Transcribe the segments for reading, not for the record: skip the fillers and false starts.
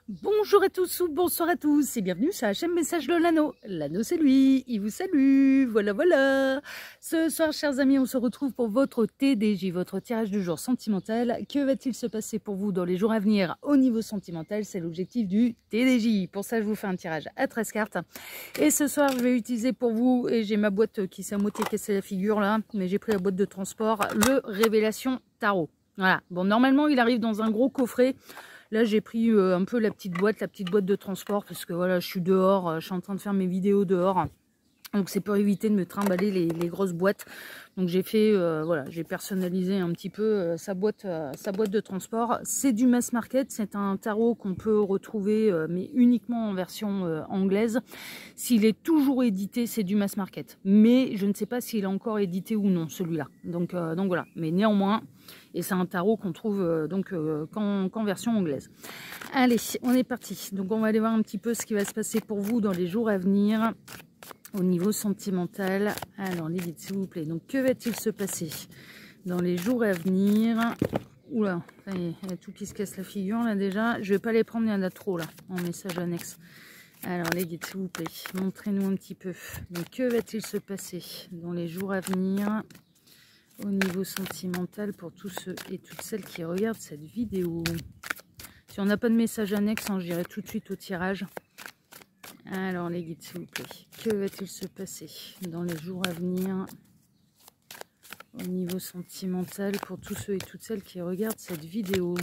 Bonjour à tous ou bonsoir à tous et bienvenue sur la chaîne Message de l'Anneau. L'Anneau c'est lui, il vous salue, voilà. Ce soir chers amis, on se retrouve pour votre TDJ, votre tirage du jour sentimental. Que va-t-il se passer pour vous dans les jours à venir au niveau sentimental? C'est l'objectif du TDJ. Pour ça je vous fais un tirage à 13 cartes. Et ce soir je vais utiliser pour vous, et j'ai ma boîte qui s'est à moitié cassée la figure là, mais j'ai pris la boîte de transport, le Révélation Tarot. Voilà, bon normalement il arrive dans un gros coffret. Là, j'ai pris un peu la petite boîte de transport, parce que voilà, je suis dehors, je suis en train de faire mes vidéos dehors. Donc, c'est pour éviter de me trimballer les grosses boîtes. Donc, j'ai fait, voilà, j'ai personnalisé un petit peu sa boîte de transport. C'est du mass market, c'est un tarot qu'on peut retrouver, mais uniquement en version anglaise. S'il est toujours édité, c'est du mass market. Mais je ne sais pas s'il est encore édité ou non, celui-là. Donc voilà. Mais néanmoins, et c'est un tarot qu'on trouve qu'en version anglaise. Allez, on est parti. Donc, on va aller voir un petit peu ce qui va se passer pour vous dans les jours à venir. Au niveau sentimental, alors les guides s'il vous plaît, donc que va-t-il se passer dans les jours à venir? Oula, ça y est, il y a tout qui se casse la figure là déjà, je vais pas les prendre, il y en a trop là, en message annexe. Alors les guides s'il vous plaît, montrez-nous un petit peu, donc que va-t-il se passer dans les jours à venir au niveau sentimental pour tous ceux et toutes celles qui regardent cette vidéo? Si on n'a pas de message annexe, hein, j'irai tout de suite au tirage. Alors les guides s'il vous plaît, que va-t-il se passer dans les jours à venir au niveau sentimental pour tous ceux et toutes celles qui regardent cette vidéo?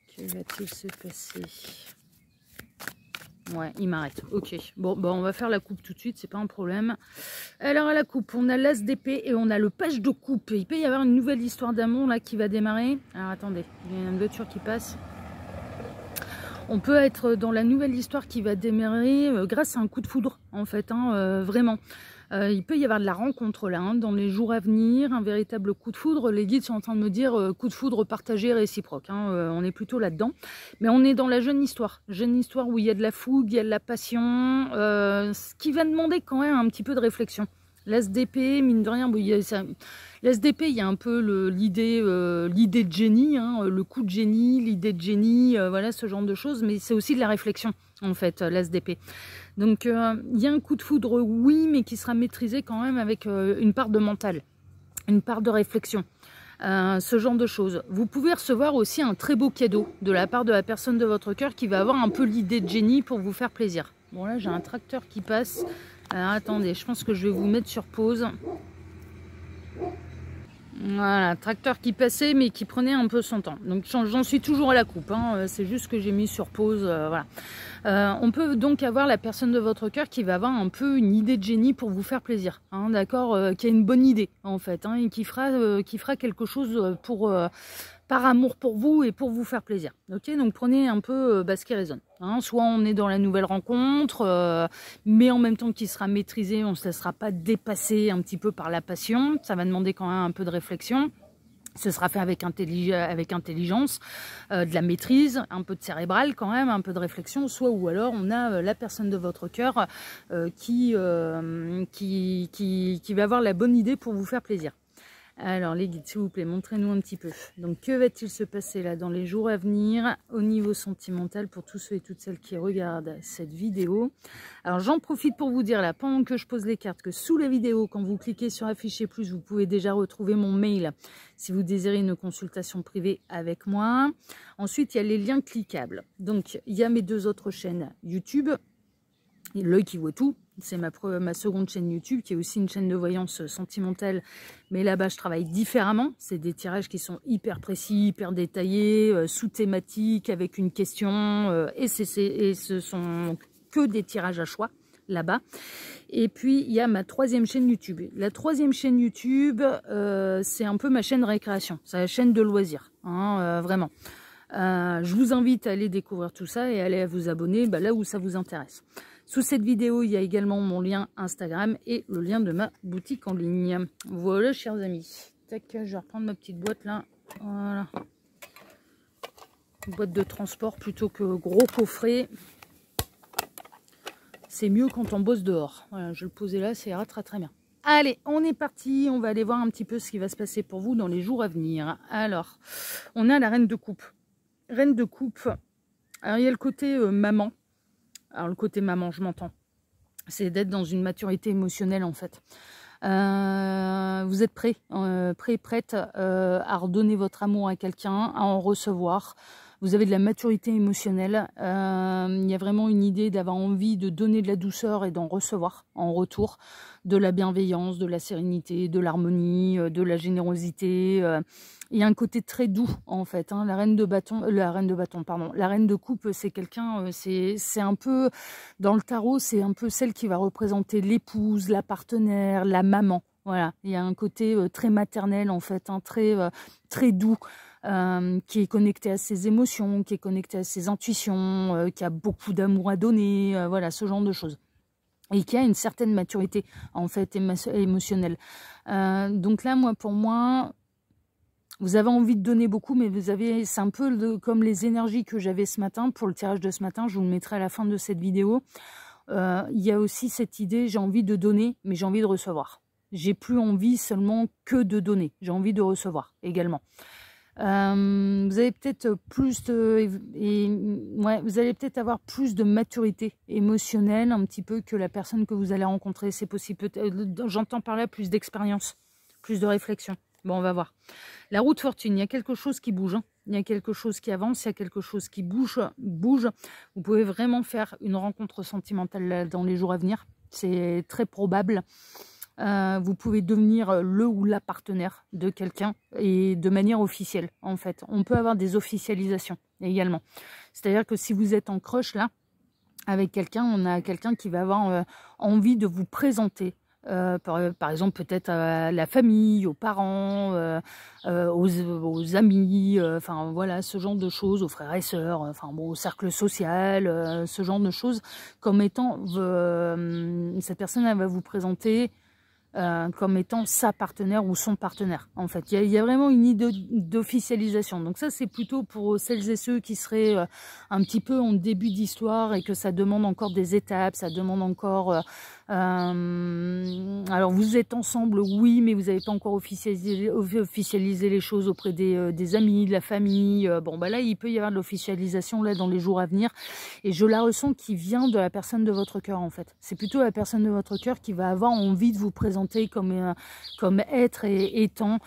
Que va-t-il se passer? Ouais, il m'arrête. Ok. Bon, on va faire la coupe tout de suite, c'est pas un problème. Alors à la coupe, on a l'as d'épée et on a le page de coupe. Il peut y avoir une nouvelle histoire d'amour là qui va démarrer. Alors attendez, il y a une voiture qui passe. On peut être dans la nouvelle histoire qui va démarrer grâce à un coup de foudre, en fait, hein, vraiment. Il peut y avoir de la rencontre là, hein, dans les jours à venir, un véritable coup de foudre. Les guides sont en train de me dire coup de foudre partagé, réciproque. Hein, on est plutôt là-dedans. Mais on est dans la jeune histoire où il y a de la fougue, il y a de la passion, ce qui va demander quand même un petit peu de réflexion. L'as d'épée, mine de rien, bon, l'as d'épée, il y a un peu l'idée de génie, hein, le coup de génie, l'idée de génie, voilà ce genre de choses, mais c'est aussi de la réflexion, en fait, l'as d'épée. Donc, il y a un coup de foudre, oui, mais qui sera maîtrisé quand même avec une part de mental, une part de réflexion. Ce genre de choses. Vous pouvez recevoir aussi un très beau cadeau de la part de la personne de votre cœur qui va avoir un peu l'idée de génie pour vous faire plaisir. Bon là j'ai un tracteur qui passe. Alors attendez, je pense que je vais vous mettre sur pause. Voilà, tracteur qui passait mais qui prenait un peu son temps. Donc j'en suis toujours à la coupe, hein. C'est juste que j'ai mis sur pause, voilà. On peut donc avoir la personne de votre cœur qui va avoir un peu une idée de génie pour vous faire plaisir, hein, d'accord, qui a une bonne idée en fait, hein, et qui fera quelque chose par amour pour vous et pour vous faire plaisir. Ok, donc prenez un peu ce qui résonne. Hein, soit on est dans la nouvelle rencontre, mais en même temps qui sera maîtrisé, on ne se laissera pas dépasser un petit peu par la passion. Ça va demander quand même un peu de réflexion. Ce sera fait avec intelligence, de la maîtrise, un peu de cérébral quand même, un peu de réflexion, soit ou alors on a la personne de votre cœur qui va avoir la bonne idée pour vous faire plaisir. Alors les guides s'il vous plaît, montrez-nous un petit peu. Donc que va-t-il se passer là dans les jours à venir au niveau sentimental pour tous ceux et toutes celles qui regardent cette vidéo? Alors j'en profite pour vous dire là, pendant que je pose les cartes, que sous la vidéo, quand vous cliquez sur afficher plus, vous pouvez déjà retrouver mon mail si vous désirez une consultation privée avec moi. Ensuite il y a les liens cliquables. Donc il y a mes deux autres chaînes YouTube, L'œil qui voit tout, c'est ma seconde chaîne YouTube qui est aussi une chaîne de voyance sentimentale, mais là-bas je travaille différemment. C'est des tirages qui sont hyper précis, hyper détaillés, sous thématique, avec une question, et ce sont que des tirages à choix là-bas. Et puis il y a ma troisième chaîne YouTube. La troisième chaîne YouTube, c'est un peu ma chaîne récréation, c'est la chaîne de loisirs, hein, vraiment. Je vous invite à aller découvrir tout ça et à aller vous abonner là où ça vous intéresse. Sous cette vidéo, il y a également mon lien Instagram et le lien de ma boutique en ligne. Voilà, chers amis. Tac, je vais reprendre ma petite boîte là. Voilà. Une boîte de transport plutôt que gros coffret. C'est mieux quand on bosse dehors. Voilà, je vais le poser là, ça ira très très bien. Allez, on est parti. On va aller voir un petit peu ce qui va se passer pour vous dans les jours à venir. Alors, on a la reine de coupe. reine de coupe. Alors, il y a le côté maman. Alors, le côté maman, je m'entends. C'est d'être dans une maturité émotionnelle, en fait. Vous êtes prête à redonner votre amour à quelqu'un, à en recevoir. Vous avez de la maturité émotionnelle. Il y a vraiment une idée d'avoir envie de donner de la douceur et d'en recevoir en retour. De la bienveillance, de la sérénité, de l'harmonie, de la générosité. Il y a un côté très doux, en fait. Hein. La reine de bâton, pardon. La reine de coupe, c'est quelqu'un, c'est un peu, dans le tarot, c'est un peu celle qui va représenter l'épouse, la partenaire, la maman. Voilà, il y a un côté très maternel, en fait, hein, très doux. Qui est connecté à ses émotions, qui est connecté à ses intuitions, qui a beaucoup d'amour à donner, voilà, ce genre de choses. Et qui a une certaine maturité, en fait, émotionnelle. Donc là, pour moi, vous avez envie de donner beaucoup, mais c'est un peu comme les énergies que j'avais ce matin, pour le tirage de ce matin, je vous le mettrai à la fin de cette vidéo. Il y a aussi cette idée, j'ai envie de donner, mais j'ai envie de recevoir. J'ai plus envie seulement que de donner, j'ai envie de recevoir également. Vous avez peut-être vous allez peut-être avoir plus de maturité émotionnelle un petit peu que la personne que vous allez rencontrer. C'est possible. J'entends par là plus d'expérience, plus de réflexion. Bon, on va voir. La roue de fortune, il y a quelque chose qui bouge. Hein. Il y a quelque chose qui avance, il y a quelque chose qui bouge. Vous pouvez vraiment faire une rencontre sentimentale dans les jours à venir. C'est très probable. Vous pouvez devenir le ou la partenaire de quelqu'un et de manière officielle, en fait. On peut avoir des officialisations également. C'est-à-dire que si vous êtes en crush, là, avec quelqu'un, on a quelqu'un qui va avoir envie de vous présenter. Par exemple, peut-être à la famille, aux parents, aux amis, enfin voilà, ce genre de choses, aux frères et sœurs, enfin bon, au cercle social, ce genre de choses, comme étant, cette personne, elle va vous présenter comme étant sa partenaire ou son partenaire. En fait, il y a vraiment une idée d'officialisation. Donc ça, c'est plutôt pour celles et ceux qui seraient un petit peu en début d'histoire et que ça demande encore des étapes, ça demande encore... alors, vous êtes ensemble, oui, mais vous n'avez pas encore officialisé les choses auprès des amis, de la famille. Bon, bah là, il peut y avoir de l'officialisation là dans les jours à venir. Et je la ressens qui vient de la personne de votre cœur, en fait. C'est plutôt la personne de votre cœur qui va avoir envie de vous présenter comme être et étant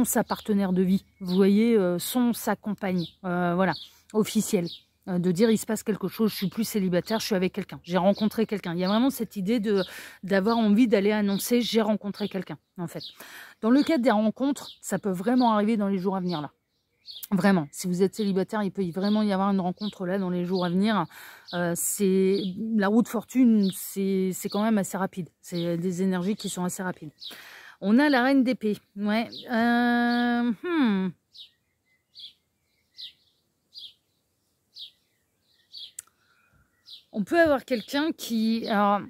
sa partenaire de vie. Vous voyez, sa compagne. Voilà, officielle. De dire il se passe quelque chose, je suis plus célibataire, je suis avec quelqu'un, j'ai rencontré quelqu'un. Il y a vraiment cette idée d'avoir envie d'aller annoncer j'ai rencontré quelqu'un, en fait. Dans le cadre des rencontres, ça peut vraiment arriver dans les jours à venir là. Vraiment, si vous êtes célibataire, il peut vraiment y avoir une rencontre là dans les jours à venir. La roue de fortune, c'est quand même assez rapide. C'est des énergies qui sont assez rapides. On a la reine d'épée. Ouais. On peut avoir quelqu'un qui... Alors,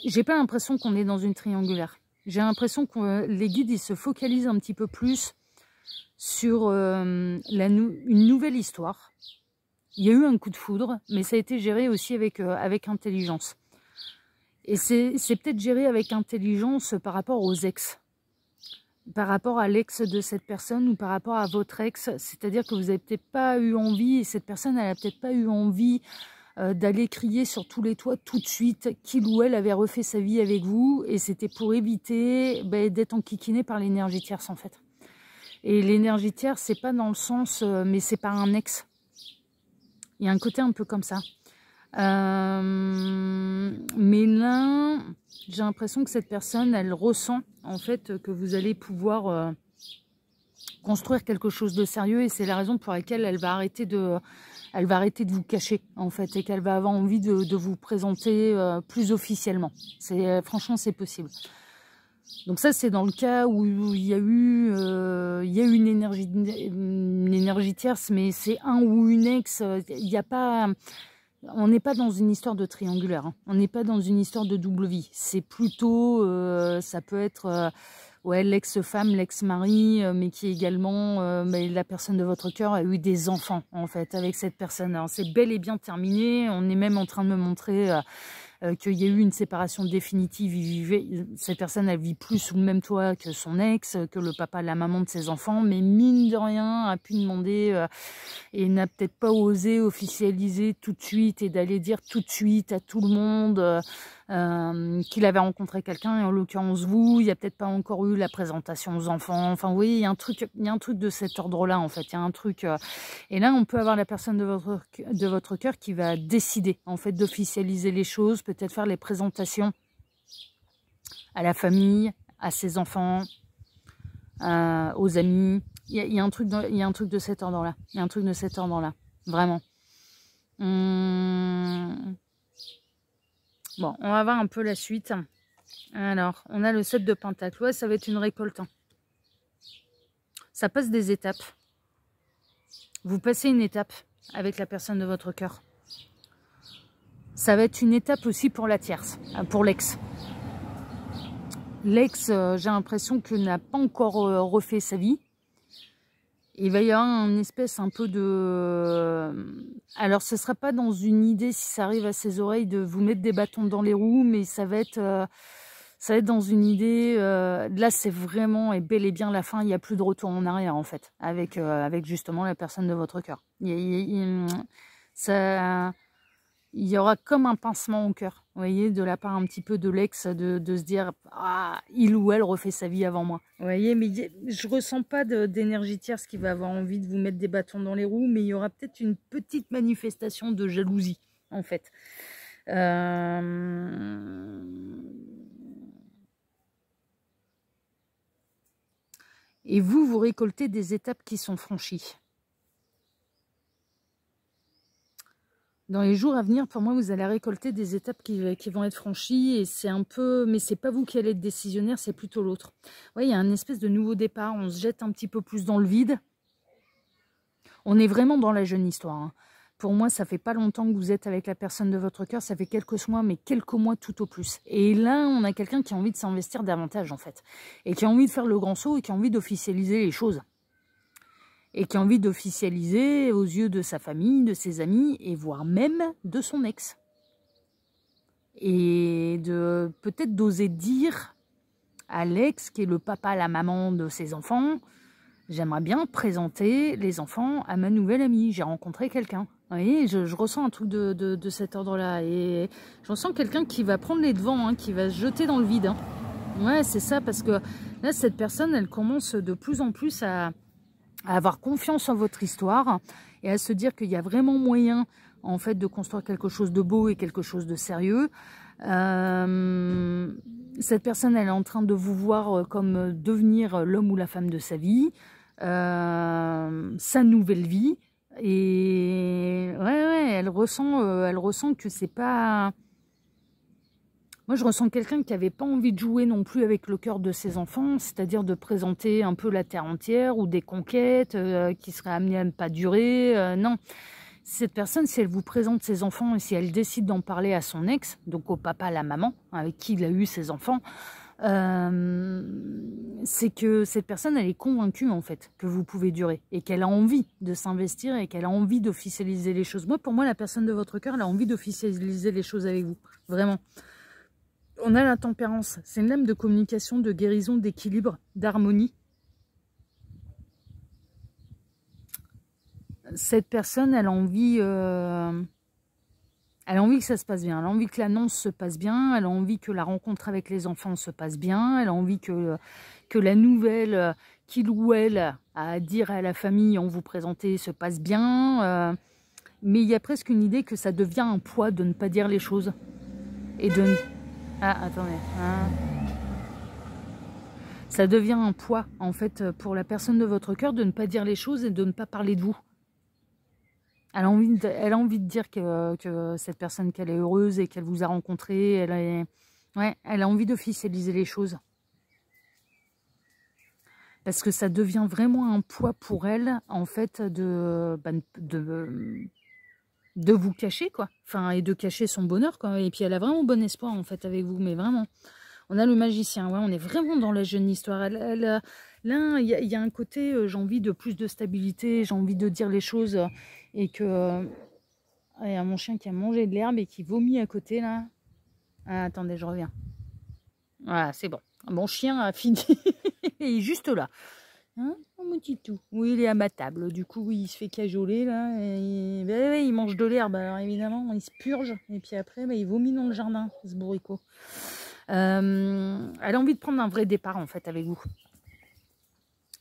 j'ai pas l'impression qu'on est dans une triangulaire. J'ai l'impression que les guides, ils se focalisent un petit peu plus sur une nouvelle histoire. Il y a eu un coup de foudre, mais ça a été géré aussi avec intelligence. Et c'est peut-être géré avec intelligence par rapport aux ex. Par rapport à l'ex de cette personne ou par rapport à votre ex. C'est-à-dire que vous n'avez peut-être pas eu envie, et cette personne, elle n'a peut-être pas eu envie d'aller crier sur tous les toits tout de suite qu'il ou elle avait refait sa vie avec vous. Et c'était pour éviter d'être enquiquiné par l'énergie tierce, en fait. Et l'énergie tierce, c'est pas dans le sens, mais c'est par un ex. Il y a un côté un peu comme ça. Mais là, j'ai l'impression que cette personne, elle ressent en fait que vous allez pouvoir construire quelque chose de sérieux et c'est la raison pour laquelle elle va arrêter de vous cacher en fait et qu'elle va avoir envie de vous présenter plus officiellement. Franchement, c'est possible. Donc ça, c'est dans le cas où il y a eu une énergie tierce, mais c'est un ou une ex. Il n'y a pas... On n'est pas dans une histoire de triangulaire. Hein. On n'est pas dans une histoire de double vie. C'est plutôt... ça peut être l'ex-femme, l'ex-mari, mais qui également... la personne de votre cœur a eu des enfants, en fait, avec cette personne. Alors, c'est bel et bien terminé. On est même en train de me montrer... qu'il y a eu une séparation définitive, cette personne, elle vit plus sous le même toit que son ex, que le papa, la maman de ses enfants, mais mine de rien, a pu demander et n'a peut-être pas osé officialiser tout de suite et d'aller dire tout de suite à tout le monde qu'il avait rencontré quelqu'un, et en l'occurrence vous, il n'y a peut-être pas encore eu la présentation aux enfants, enfin vous voyez, il y a un truc de cet ordre-là en fait, il y a un truc, et là on peut avoir la personne de votre cœur qui va décider en fait d'officialiser les choses, peut-être faire les présentations à la famille, à ses enfants, aux amis, il y a un truc de cet ordre-là, il y a un truc de cet ordre-là, vraiment. Bon, on va voir un peu la suite. Alors, on a le 7 de Pentacle. Ouais, ça va être une récolte. Ça passe des étapes. Vous passez une étape avec la personne de votre cœur. Ça va être une étape aussi pour la tierce, pour l'ex. L'ex, j'ai l'impression qu'il n'a pas encore refait sa vie. Il va y avoir une espèce un peu de... Alors, ce ne sera pas dans une idée, si ça arrive à ses oreilles, de vous mettre des bâtons dans les roues, mais ça va être dans une idée... là, c'est vraiment et bel et bien la fin. Il n'y a plus de retour en arrière, en fait, avec justement la personne de votre cœur. Il y aura comme un pincement au cœur, vous voyez, de la part un petit peu de l'ex, de se dire « Ah, il ou elle refait sa vie avant moi ». Vous voyez, mais je ressens pas d'énergie tierce qui va avoir envie de vous mettre des bâtons dans les roues, mais il y aura peut-être une petite manifestation de jalousie, en fait. Et vous récoltez des étapes qui sont franchies. Dans les jours à venir, pour moi, vous allez récolter des étapes qui vont être franchies, et c'est un peu, mais c'est pas vous qui allez être décisionnaire, c'est plutôt l'autre. Ouais, il y a un espèce de nouveau départ, on se jette un petit peu plus dans le vide. On est vraiment dans la jeune histoire. Hein. Pour moi, ça fait pas longtemps que vous êtes avec la personne de votre cœur, ça fait quelques mois, mais quelques mois tout au plus. Et là, on a quelqu'un qui a envie de s'investir davantage, en fait, et qui a envie de faire le grand saut, et qui a envie d'officialiser les choses. Et qui a envie d'officialiser aux yeux de sa famille, de ses amis, et voire même de son ex. Et de peut-être d'oser dire à l'ex, qui est le papa, la maman de ses enfants, j'aimerais bien présenter les enfants à ma nouvelle amie, j'ai rencontré quelqu'un. Vous voyez, je ressens un truc de cet ordre-là, et je ressens quelqu'un qui va prendre les devants, hein, qui va se jeter dans le vide. Hein. Ouais, c'est ça, parce que là, cette personne, elle commence de plus en plus à avoir confiance en votre histoire et à se dire qu'il y a vraiment moyen en fait de construire quelque chose de beau et quelque chose de sérieux. Cette personne, elle est en train de vous voir comme devenir l'homme ou la femme de sa vie, sa nouvelle vie, et ouais, elle ressent que c'est pas... Moi, je ressens quelqu'un qui n'avait pas envie de jouer non plus avec le cœur de ses enfants, c'est-à-dire de présenter un peu la terre entière ou des conquêtes qui seraient amenées à ne pas durer. Non, cette personne, si elle vous présente ses enfants et si elle décide d'en parler à son ex, donc au papa, à la maman, avec qui il a eu ses enfants, c'est que cette personne, elle est convaincue en fait que vous pouvez durer et qu'elle a envie de s'investir et qu'elle a envie d'officialiser les choses. Moi, pour moi, la personne de votre cœur, elle a envie d'officialiser les choses avec vous, vraiment. On a la tempérance, c'est une lame de communication, de guérison, d'équilibre, d'harmonie. Cette personne, elle a envie que ça se passe bien, elle a envie que l'annonce se passe bien, elle a envie que la rencontre avec les enfants se passe bien, elle a envie que la nouvelle qu'il ou elle a à dire à la famille, on vous présenter, se passe bien. Mais il y a presque une idée que ça devient un poids de ne pas dire les choses. Et de... Ah, attendez. Ah. Ça devient un poids, en fait, pour la personne de votre cœur de ne pas dire les choses et de ne pas parler de vous. Elle a envie de dire que cette personne, qu'elle est heureuse et qu'elle vous a rencontré, elle a envie d'officialiser les choses. Parce que ça devient vraiment un poids pour elle, en fait, de vous cacher, quoi. Enfin, et de cacher son bonheur, quoi. Et puis, elle a vraiment bon espoir, en fait, avec vous, mais vraiment. On a le magicien, ouais, on est vraiment dans la jeune histoire. Là, il y a un côté, j'ai envie de plus de stabilité, j'ai envie de dire les choses, et que... Il y a mon chien qui a mangé de l'herbe et qui vomit à côté, là. Ah, attendez, je reviens. Voilà, c'est bon. Mon chien a fini. Il est juste là. Hein, mon petit tout. Oui, il est à ma table. Du coup, oui, il se fait cajoler là. Et il mange de l'herbe. Alors évidemment, il se purge. Et puis après, il vomit dans le jardin, ce bourricot. Elle a envie de prendre un vrai départ en fait avec vous.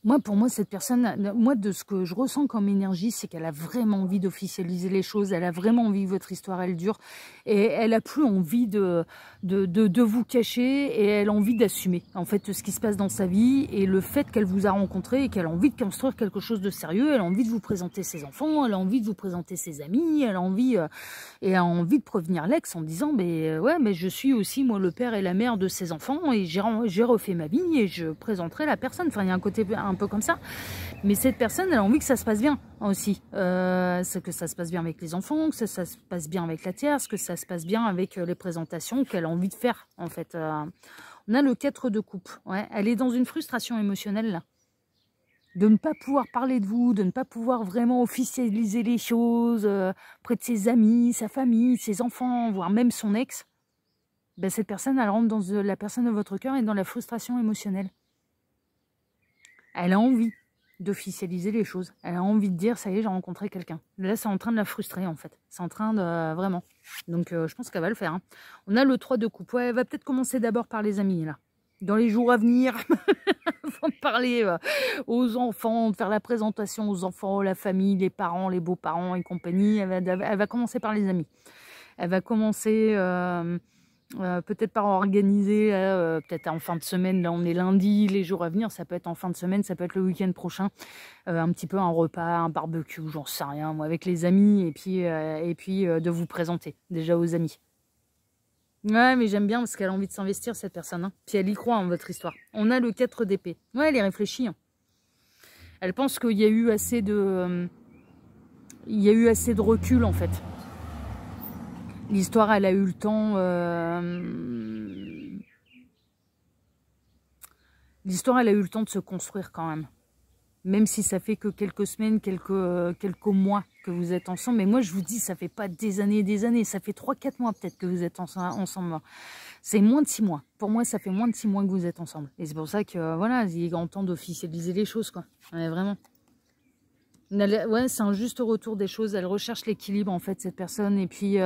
Moi, pour moi, cette personne, moi, de ce que je ressens comme énergie, c'est qu'elle a vraiment envie d'officialiser les choses. Elle a vraiment envie que votre histoire, elle dure. Et elle a plus envie de vous cacher. Et elle a envie d'assumer, en fait, ce qui se passe dans sa vie. Et le fait qu'elle vous a rencontré et qu'elle a envie de construire quelque chose de sérieux. Elle a envie de vous présenter ses enfants. Elle a envie de vous présenter ses amis. Elle a envie, de prévenir l'ex en disant, ouais, mais je suis aussi, moi, le père et la mère de ses enfants. Et j'ai refait ma vie et je présenterai la personne. Enfin, il y a un côté un peu comme ça, mais cette personne elle a envie que ça se passe bien aussi, c'est que ça se passe bien avec les enfants, que ça se passe bien avec la tierce, que ça se passe bien avec les présentations qu'elle a envie de faire en fait. On a le 4 de coupe, ouais, elle est dans une frustration émotionnelle là, de ne pas pouvoir parler de vous, de ne pas pouvoir vraiment officialiser les choses près de ses amis, sa famille, ses enfants, voire même son ex. Cette personne elle rentre dans la personne de votre cœur et dans la frustration émotionnelle. Elle a envie d'officialiser les choses. Elle a envie de dire, ça y est, j'ai rencontré quelqu'un. Là, c'est en train de la frustrer, en fait. C'est en train de... vraiment. Donc, je pense qu'elle va le faire. Hein. On a le 3 de coupe. Ouais, elle va peut-être commencer d'abord par les amis, là. Dans les jours à venir, avant de parler aux enfants, de faire la présentation aux enfants, la famille, les parents, les beaux-parents et compagnie, elle va commencer par les amis. Elle va commencer... peut-être par organiser, peut-être en fin de semaine, là on est lundi, les jours à venir, ça peut être en fin de semaine, ça peut être le week-end prochain, un petit peu un repas, un barbecue, j'en sais rien, moi, avec les amis, et puis de vous présenter déjà aux amis. Ouais, mais j'aime bien parce qu'elle a envie de s'investir, cette personne, hein. Puis elle y croit en votre histoire. On a le 4 d'épée. Ouais, elle est réfléchie. Hein. Elle pense qu'il y a eu assez de... recul, en fait. L'histoire, elle a eu le temps... L'histoire, elle a eu le temps de se construire quand même. Même si ça fait que quelques semaines, quelques mois que vous êtes ensemble. Mais moi, je vous dis, ça fait pas des années et des années. Ça fait 3-4 mois peut-être que vous êtes ensemble. C'est moins de 6 mois. Pour moi, ça fait moins de 6 mois que vous êtes ensemble. Et c'est pour ça que, voilà, il est grand temps d'officialiser les choses, quoi. Ouais, vraiment. Ouais, c'est un juste retour des choses. Elle recherche l'équilibre, en fait, cette personne. Et puis,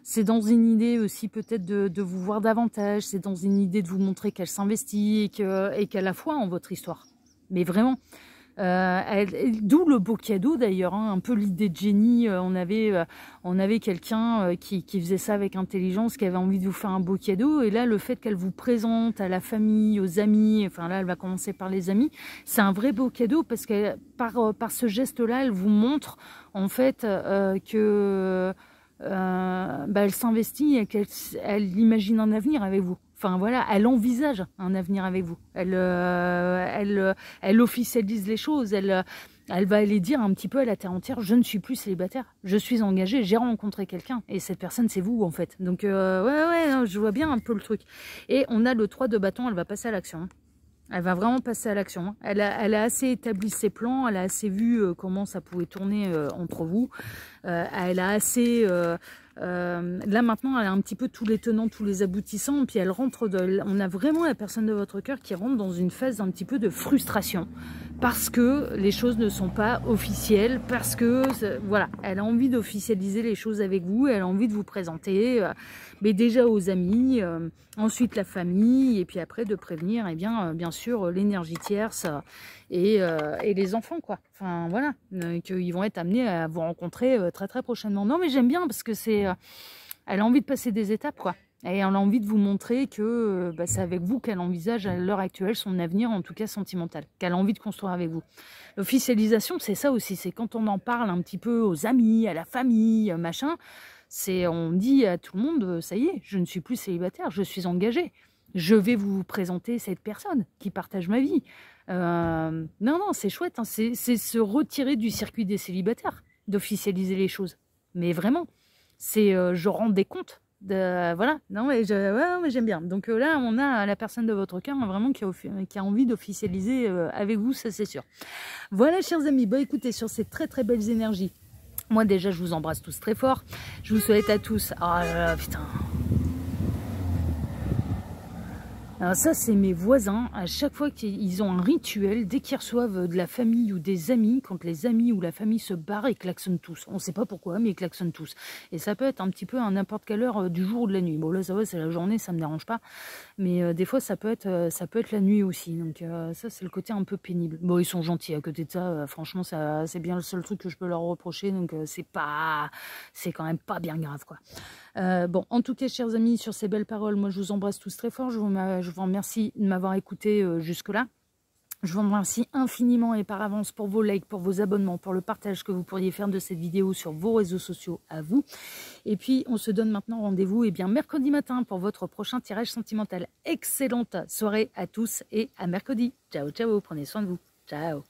c'est dans une idée aussi peut-être de vous voir davantage. C'est dans une idée de vous montrer qu'elle s'investit et qu'elle a foi en votre histoire. Mais vraiment. D'où le beau cadeau d'ailleurs, hein, un peu l'idée de génie. On avait quelqu'un qui faisait ça avec intelligence, qui avait envie de vous faire un beau cadeau. Et là, le fait qu'elle vous présente à la famille, aux amis, enfin là, elle va commencer par les amis, c'est un vrai beau cadeau parce que par ce geste-là, elle vous montre en fait que elle s'investit et qu'elle imagine un avenir avec vous. Enfin voilà, elle envisage un avenir avec vous. Elle officialise les choses. Elle va aller dire un petit peu à la terre entière, je ne suis plus célibataire, je suis engagée, j'ai rencontré quelqu'un. Et cette personne, c'est vous en fait. Donc ouais, je vois bien un peu le truc. Et on a le 3 de bâton, elle va passer à l'action. Elle va vraiment passer à l'action. Elle a assez établi ses plans, elle a assez vu comment ça pouvait tourner entre vous. Elle a assez... là maintenant, elle a un petit peu tous les tenants, tous les aboutissants. Puis elle rentre... on a vraiment la personne de votre cœur qui rentre dans une phase un petit peu de frustration. Parce que les choses ne sont pas officielles. Parce que, voilà, elle a envie d'officialiser les choses avec vous. Elle a envie de vous présenter, mais déjà aux amis, ensuite la famille. Et puis après de prévenir, eh bien sûr, l'énergie tierce et les enfants, quoi. Enfin, voilà, qu'ils vont être amenés à vous rencontrer très très prochainement. Non, mais j'aime bien parce que c'est... elle a envie de passer des étapes, quoi. Et elle a envie de vous montrer que c'est avec vous qu'elle envisage à l'heure actuelle son avenir, en tout cas sentimental, qu'elle a envie de construire avec vous. L'officialisation, c'est ça aussi, c'est quand on en parle un petit peu aux amis, à la famille, machin, on dit à tout le monde, ça y est, je ne suis plus célibataire, je suis engagée. Je vais vous présenter cette personne qui partage ma vie. Non, c'est chouette, hein, c'est se retirer du circuit des célibataires, d'officialiser les choses. Mais vraiment, c'est je rends des comptes. Voilà, non mais j'aime bien. Donc là, on a la personne de votre cœur vraiment qui a envie d'officialiser avec vous, ça c'est sûr. Voilà, chers amis, écoutez, sur ces très très belles énergies, moi déjà, je vous embrasse tous très fort. Je vous souhaite à tous... Oh là là, putain... Alors ça, c'est mes voisins. À chaque fois qu'ils ont un rituel, dès qu'ils reçoivent de la famille ou des amis, quand les amis ou la famille se barrent, ils klaxonnent tous. On ne sait pas pourquoi, mais ils klaxonnent tous. Et ça peut être un petit peu à n'importe quelle heure du jour ou de la nuit. Bon là, ça va, c'est la journée, ça me dérange pas. Mais des fois, ça peut être la nuit aussi. Donc ça, c'est le côté un peu pénible. Bon, ils sont gentils à côté de ça. Franchement, c'est bien le seul truc que je peux leur reprocher. Donc c'est quand même pas bien grave, quoi. Bon, en tout cas, chers amis, sur ces belles paroles, moi, je vous embrasse tous très fort. Je vous remercie de m'avoir écouté jusque-là. Je vous remercie infiniment et par avance pour vos likes, pour vos abonnements, pour le partage que vous pourriez faire de cette vidéo sur vos réseaux sociaux à vous. Et puis, on se donne maintenant rendez-vous mercredi matin pour votre prochain tirage sentimental. Excellente soirée à tous et à mercredi. Ciao, ciao, prenez soin de vous. Ciao.